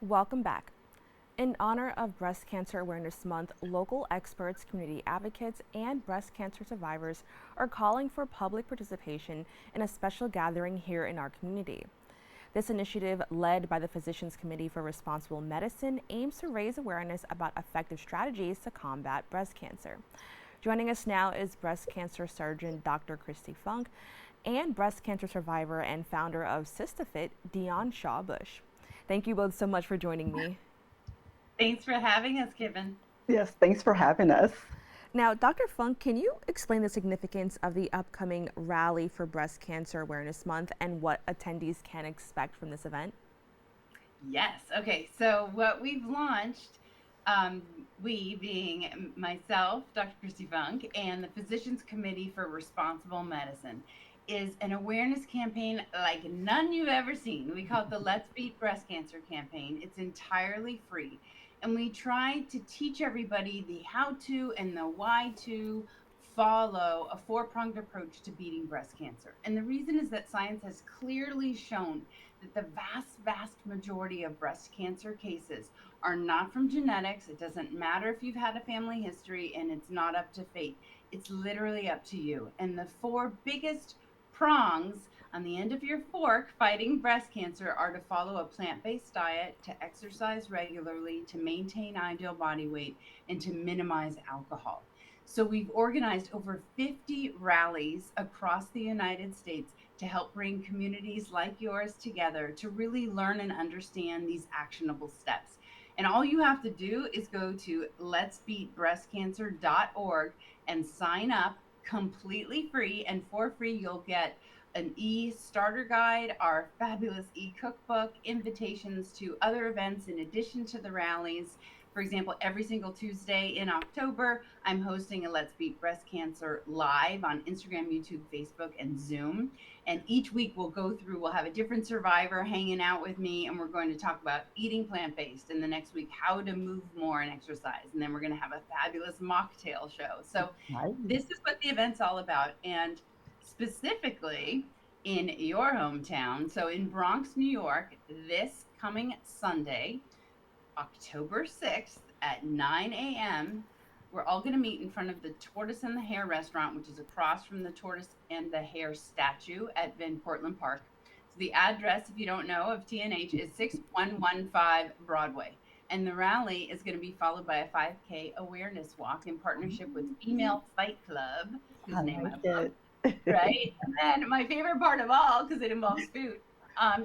Welcome back. In honor of Breast Cancer Awareness Month, local experts, community advocates, and breast cancer survivors are calling for public participation in a special gathering here in our community. This initiative, led by the Physicians Committee for Responsible Medicine, aims to raise awareness about effective strategies to combat breast cancer. Joining us now is breast cancer surgeon Dr. Kristi Funk and breast cancer survivor and founder of SistaFiTT, Dionne Shaw Bush. Thank you both so much for joining me. Thanks for having us, Kibin. Yes, thanks for having us. Now, Dr. Funk, can you explain the significance of the upcoming Rally for Breast Cancer Awareness Month and what attendees can expect from this event? Yes. Okay. So, what we've launched, we being myself, Dr. Kristi Funk, and the Physicians Committee for Responsible Medicine, is an awareness campaign like none you've ever seen. We call it the Let's Beat Breast Cancer campaign. It's entirely free. And we try to teach everybody the how to and the why to follow a four-pronged approach to beating breast cancer. And the reason is that science has clearly shown that the vast majority of breast cancer cases are not from genetics. It doesn't matter if you've had a family history, and it's not up to fate. It's literally up to you. And the four biggest prongs on the end of your fork fighting breast cancer are to follow a plant-based diet, to exercise regularly, to maintain ideal body weight, and to minimize alcohol. So we've organized over 50 rallies across the United States to help bring communities like yours together to really learn and understand these actionable steps. And all you have to do is go to letsbeatbreastcancer.org and sign up completely free. And for free, you'll get an e-starter guide, our fabulous e-cookbook, invitations to other events in addition to the rallies. For example, every single Tuesday in October, I'm hosting a Let's Beat Breast Cancer live on Instagram, YouTube, Facebook, and Zoom. And each week we'll have a different survivor hanging out with me, and we're going to talk about eating plant-based. And the next week, how to move more and exercise. And then we're going to have a fabulous mocktail show. So Nice. this is what the event's all about. And specifically in your hometown, so in Bronx, New York, this coming Sunday, October 6th at 9 a.m., we're all going to meet in front of the Tortoise and the Hare restaurant, which is across from the Tortoise and the Hare statue at Van Cortlandt Park. So the address, if you don't know, of TNH is 6115 Broadway. And the rally is going to be followed by a 5K awareness walk in partnership with Female Fight Club, whose I name like I love, it. right? And then my favorite part of all, because it involves food,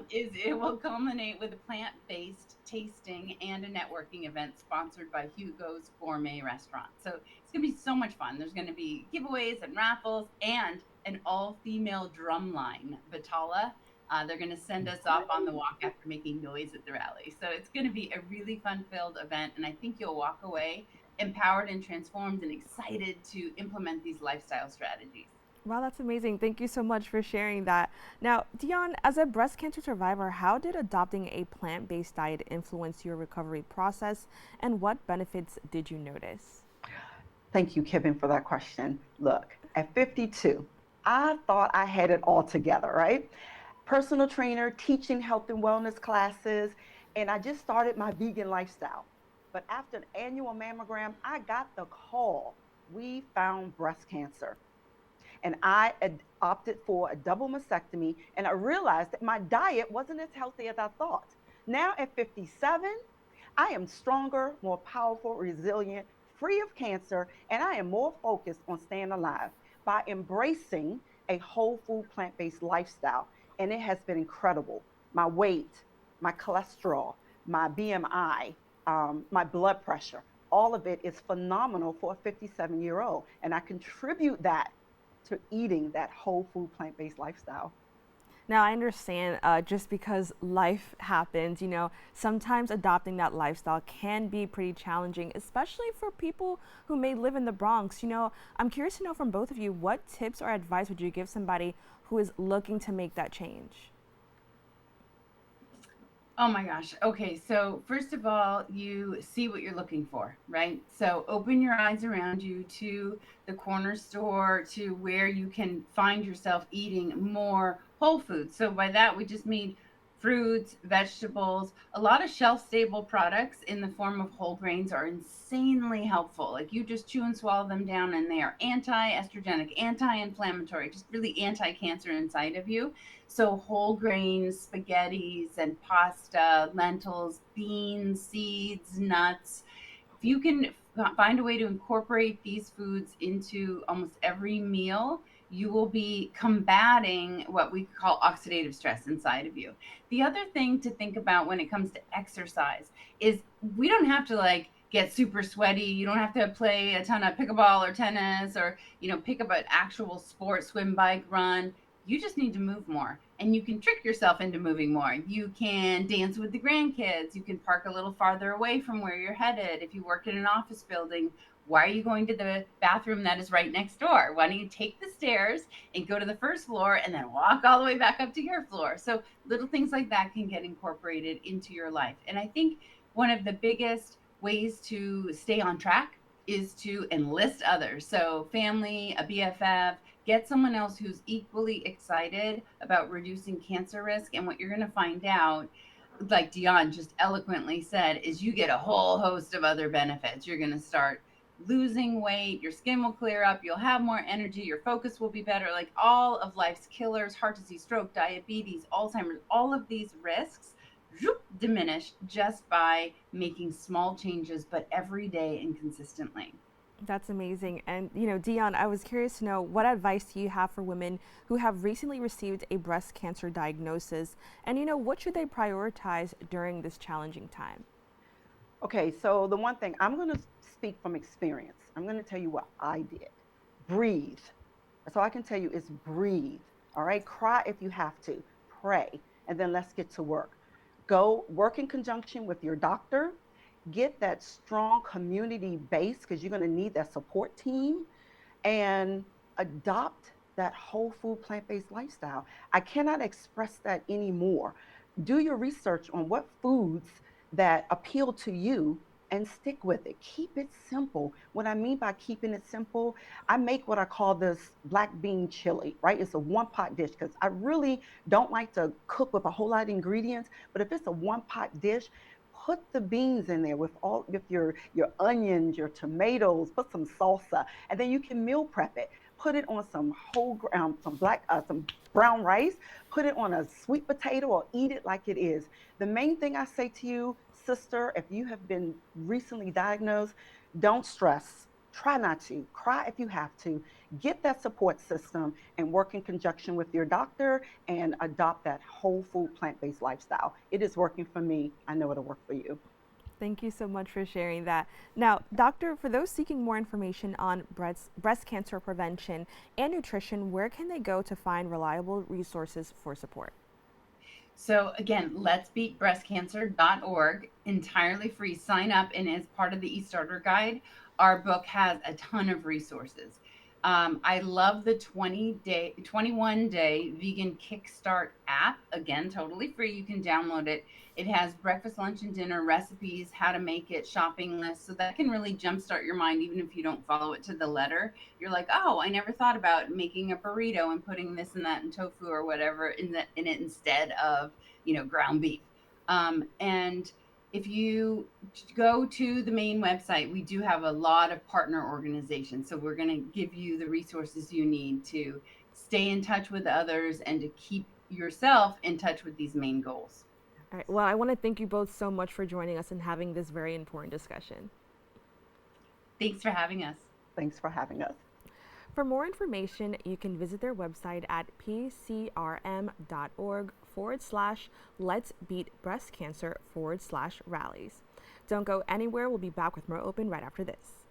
is it will culminate with a plant-based tasting and a networking event sponsored by Hugo's Gourmet Restaurant. So it's going to be so much fun. There's going to be giveaways and raffles and an all-female drum line, Batala. They're going to send us off on the walk after making noise at the rally. So it's going to be a really fun-filled event, and I think you'll walk away empowered and transformed and excited to implement these lifestyle strategies. Wow, that's amazing. Thank you so much for sharing that. Now, Dionne, as a breast cancer survivor, how did adopting a plant based diet influence your recovery process, and what benefits did you notice? Thank you, Kevin, for that question. Look, at 52, I thought I had it all together, right? Personal trainer, teaching health and wellness classes, and I just started my vegan lifestyle. But after an annual mammogram, I got the call. We found breast cancer. And I opted for a double mastectomy, and I realized that my diet wasn't as healthy as I thought. Now at 57, I am stronger, more powerful, resilient, free of cancer, and I am more focused on staying alive by embracing a whole food plant based lifestyle. And it has been incredible. My weight, my cholesterol, my BMI, my blood pressure, all of it is phenomenal for a 57-year-old. And I contribute that to eating that whole food plant based lifestyle. Now, I understand just because life happens, sometimes adopting that lifestyle can be pretty challenging, especially for people who may live in the Bronx. I'm curious to know from both of you, what tips or advice would you give somebody who is looking to make that change? Oh my gosh. Okay. So, first of all, you see what you're looking for, right? So, open your eyes around you to the corner store, to where you can find yourself eating more whole foods. So, by that, we just mean fruits, vegetables, a lot of shelf-stable products in the form of whole grains are insanely helpful. Like you just chew and swallow them down, and they are anti-estrogenic, anti-inflammatory, just really anti-cancer inside of you. So whole grains, spaghettis and pasta, lentils, beans, seeds, nuts. If you can find a way to incorporate these foods into almost every meal, you will be combating what we call oxidative stress inside of you. The other thing to think about when it comes to exercise is we don't have to like get super sweaty. You don't have to play a ton of pickleball or tennis or, pick up an actual sport, swim, bike, run. You just need to move more, and you can trick yourself into moving more. You can dance with the grandkids. You can park a little farther away from where you're headed. If you work in an office building, why are you going to the bathroom that is right next door? Why don't you take the stairs and go to the first floor and then walk all the way back up to your floor? So little things like that can get incorporated into your life. And I think one of the biggest ways to stay on track is to enlist others. So family, a BFF, get someone else who's equally excited about reducing cancer risk. And what you're going to find out, like Dionne just eloquently said, is you get a whole host of other benefits. You're going to start losing weight, your skin will clear up, you'll have more energy, your focus will be better. Like all of life's killers, heart disease, stroke, diabetes, Alzheimer's, all of these risks diminish just by making small changes, but every day and consistently. That's amazing. And, Dionne, I was curious to know, what advice do you have for women who have recently received a breast cancer diagnosis? And, what should they prioritize during this challenging time? Okay, so the one thing, I'm going to speak from experience. I'm going to tell you what I did. Breathe. That's all I can tell you is breathe. All right, cry if you have to, pray, and then let's get to work. Go work in conjunction with your doctor. Get that strong community base, because you're going to need that support team, and adopt that whole food plant-based lifestyle. I cannot express that anymore. Do your research on what foods that appeal to you and stick with it. Keep it simple. What I mean by keeping it simple, I make what I call this black bean chili, right? It's a one pot dish because I really don't like to cook with a whole lot of ingredients, but if it's a one pot dish, put the beans in there with your onions, your tomatoes, put some salsa, and then you can meal prep it. Put it on some some brown rice, put it on a sweet potato, or eat it like it is. The main thing I say to you, sister, if you have been recently diagnosed, don't stress. Try not to. Cry if you have to. Get that support system and work in conjunction with your doctor and adopt that whole food plant-based lifestyle. It is working for me. I know it'll work for you. Thank you so much for sharing that. Now, doctor, for those seeking more information on breast cancer prevention and nutrition, where can they go to find reliable resources for support? So again, letsbeatbreastcancer.org, entirely free. Sign up, and as part of the e-starter guide, our book has a ton of resources. I love the 21-day vegan kickstart app. Again, totally free. You can download it. It has breakfast, lunch, and dinner recipes, how to make it, shopping lists. So that can really jumpstart your mind, even if you don't follow it to the letter. You're like, oh, I never thought about making a burrito and putting this and that and tofu or whatever in it instead of, ground beef. And if you go to the main website, we do have a lot of partner organizations. So we're going to give you the resources you need to stay in touch with others and to keep yourself in touch with these main goals. All right. Well, I want to thank you both so much for joining us and having this very important discussion. Thanks for having us. Thanks for having us. For more information, you can visit their website at pcrm.org/letsbeatbreastcancer/rallies. Don't go anywhere. We'll be back with more Open right after this.